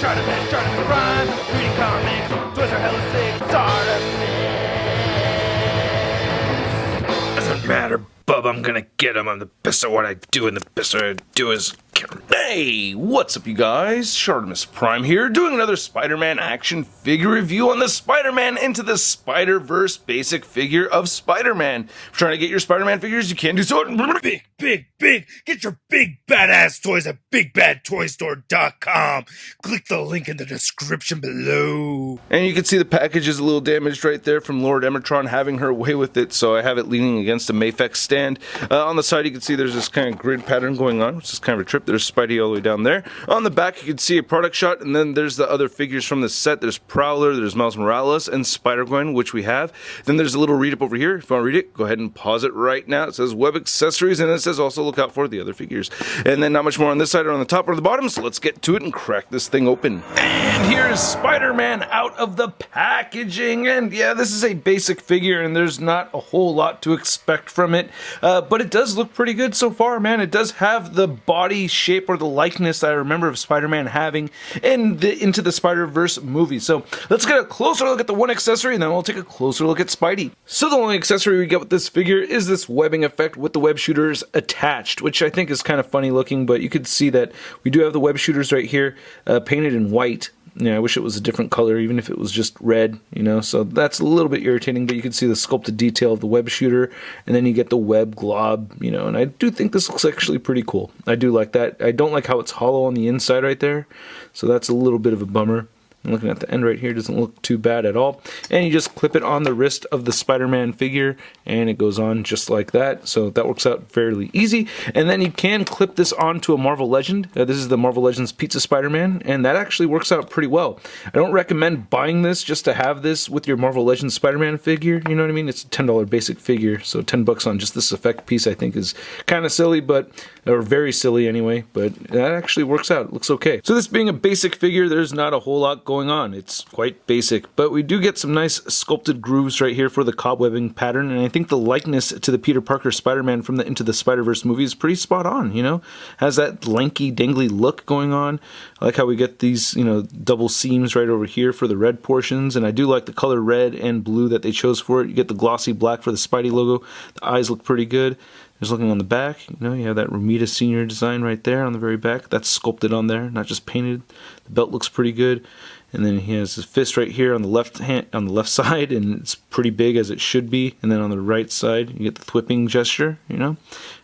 ShartimusPrime, reading comics, toys are hella sick, Doesn't matter, bub, I'm gonna get him. I'm the best at what I do, and the best at what I do is kill him. Hey, what's up, you guys? ShartimusPrime here, doing another Spider-Man action figure review on the Spider-Man Into the Spider-Verse basic figure of Spider-Man. If you're trying to get your Spider-Man figures, you can do so at Big. Get your big badass toys at BigBadToyStore.com. Click the link in the description below. And you can see the package is a little damaged right there from Lord Emertron having her way with it, so I have it leaning against a Mafex stand. On the side you can see there's this kind of grid pattern going on, which is kind of a trip. There's Spidey all the way down there. On the back you can see a product shot, and then there's the other figures from the set. There's Prowler, there's Miles Morales, and Spider-Gwen, which we have. Then there's a little read-up over here. If you want to read it, go ahead and pause it right now. It says web accessories, and it says also look out for the other figures. And then not much more on this side or on the top or the bottom, so let's get to it and crack this thing open. And here's Spider-Man out of the packaging, and yeah, this is a basic figure and there's not a whole lot to expect from it, but it does look pretty good so far, man. It does have the body shape or the likeness I remember of Spider-Man having in the Into the Spider-Verse movie. So let's get a closer look at the one accessory, and then we'll take a closer look at Spidey. So the only accessory we get with this figure is this webbing effect with the web shooters attached, which I think is kind of funny looking, but you could see that we do have the web shooters right here painted in white. Yeah, I wish it was a different color, even if it was just red, you know, so that's a little bit irritating, but you can see the sculpted detail of the web shooter, and then you get the web glob, you know, and I do think this looks actually pretty cool. I do like that. I don't like how it's hollow on the inside right there, so that's a little bit of a bummer. I'm looking at the end right here, doesn't look too bad at all. And you just clip it on the wrist of the Spider-Man figure, and it goes on just like that. So that works out fairly easy. And then you can clip this onto a Marvel Legend. This is the Marvel Legends Pizza Spider-Man, and that actually works out pretty well. I don't recommend buying this just to have this with your Marvel Legends Spider-Man figure, you know what I mean? It's a $10 basic figure, so $10 on just this effect piece I think is kind of silly, or very silly anyway, but that actually works out. It looks okay. So this being a basic figure, there's not a whole lot going on. It's quite basic, but we do get some nice sculpted grooves right here for the cobwebbing pattern, and I think the likeness to the Peter Parker Spider-Man from the Into the Spider-Verse movie is pretty spot on, you know? Has that lanky, dangly look going on. I like how we get these, you know, double seams right over here for the red portions, and I do like the color red and blue that they chose for it. You get the glossy black for the Spidey logo. The eyes look pretty good. Just looking on the back, you know, you have that Romita Senior design right there on the very back. That's sculpted on there, not just painted. The belt looks pretty good. And then he has his fist right here on the left side, and it's pretty big as it should be. And then on the right side, you get the thwipping gesture, you know.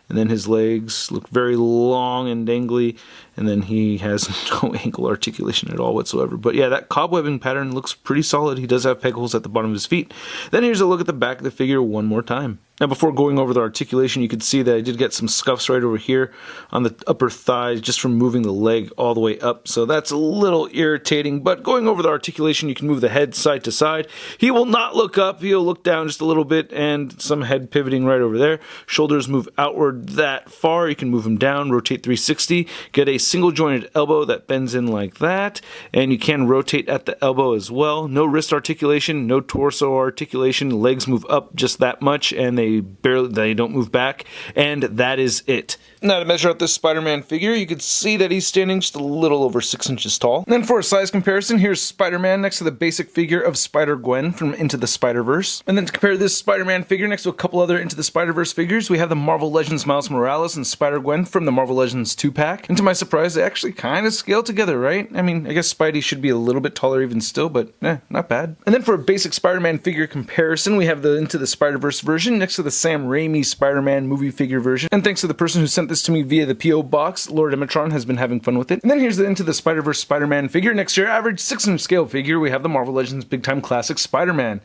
And then his legs look very long and dangly, and then he has no ankle articulation at all whatsoever. But yeah, that cobwebbing pattern looks pretty solid. He does have peg holes at the bottom of his feet. Then here's a look at the back of the figure one more time. Now before going over the articulation, you can see that I did get some scuffs right over here on the upper thigh just from moving the leg all the way up, so that's a little irritating. But going over the articulation, you can move the head side to side. He will not look up, he'll look down just a little bit, and some head pivoting right over there. Shoulders move outward that far, you can move them down, rotate 360, get a single jointed elbow that bends in like that, and you can rotate at the elbow as well. No wrist articulation, no torso articulation, legs move up just that much, and they don't move back, and that is it. Now to measure out this Spider-Man figure, you can see that he's standing just a little over 6 inches tall. And then for a size comparison, here's Spider-Man next to the basic figure of Spider-Gwen from Into the Spider-Verse. And then to compare this Spider-Man figure next to a couple other Into the Spider-Verse figures, we have the Marvel Legends Miles Morales and Spider-Gwen from the Marvel Legends 2-pack. And to my surprise, they actually kind of scale together, right? I mean, I guess Spidey should be a little bit taller even still, but not bad. And then for a basic Spider-Man figure comparison, we have the Into the Spider-Verse version next to the Sam Raimi Spider-Man movie figure version. And thanks to the person who sent this to me via the P.O. Box, Lord Emertron has been having fun with it. And then here's the Into the Spider-Verse Spider-Man figure. Next to your average 6-inch scale figure, we have the Marvel Legends Big Time Classic Spider-Man.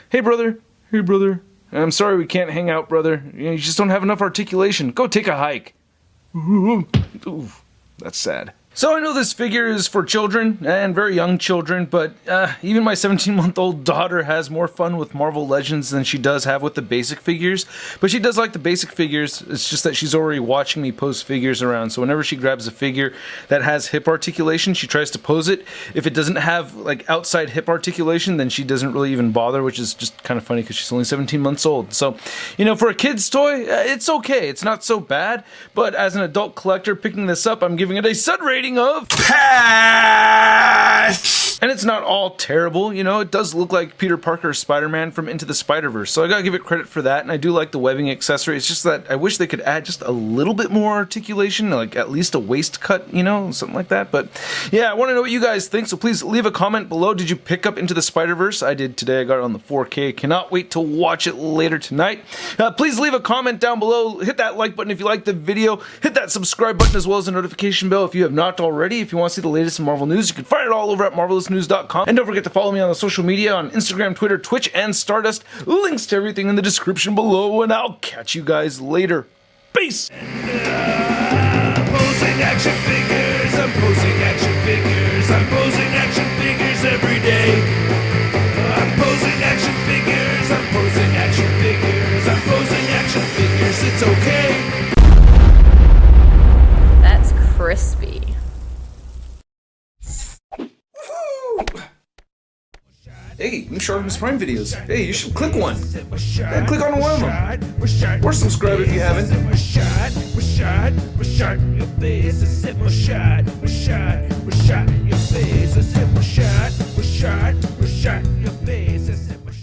Hey brother. I'm sorry we can't hang out, brother. You just don't have enough articulation. Go take a hike. Ooh, that's sad. So I know this figure is for children, and very young children, but even my 17-month-old daughter has more fun with Marvel Legends than she does have with the basic figures. But she does like the basic figures, it's just that she's already watching me post figures around, so whenever she grabs a figure that has hip articulation, she tries to pose it. If it doesn't have like outside hip articulation, then she doesn't really even bother, which is just kind of funny because she's only 17 months old. So, you know, for a kid's toy, it's okay, it's not so bad, but as an adult collector picking this up, I'm giving it a Sud rating of PASS! it's not all terrible. You know, it does look like Peter Parker or Spider-Man from Into the Spider-Verse, so I gotta give it credit for that, and I do like the webbing accessory. It's just that I wish they could add just a little bit more articulation, like at least a waist cut, you know, something like that. But yeah, I want to know what you guys think, so please leave a comment below. Did you pick up Into the Spider-Verse? I did today. I got it on the 4K. Cannot wait to watch it later tonight. Please leave a comment down below. Hit that like button if you like the video. Hit that subscribe button as well as the notification bell if you have not already. If you want to see the latest in Marvel news, you can find it all over at marvelousnews.com. And don't forget to follow me on the social media on Instagram, Twitter, Twitch, and Stardust. Links to everything in the description below, and I'll catch you guys later. Peace! I'm posing action figures, I'm posing action figures, I'm posing action figures every day. I'm posing action figures, I'm posing action figures, I'm posing action figures, it's okay. That's crispy. Hey, new ShartimusPrime videos. Hey, you should click one. Yeah, click on one of them. Or subscribe if you haven't. We're shot, your face, I said we're shot,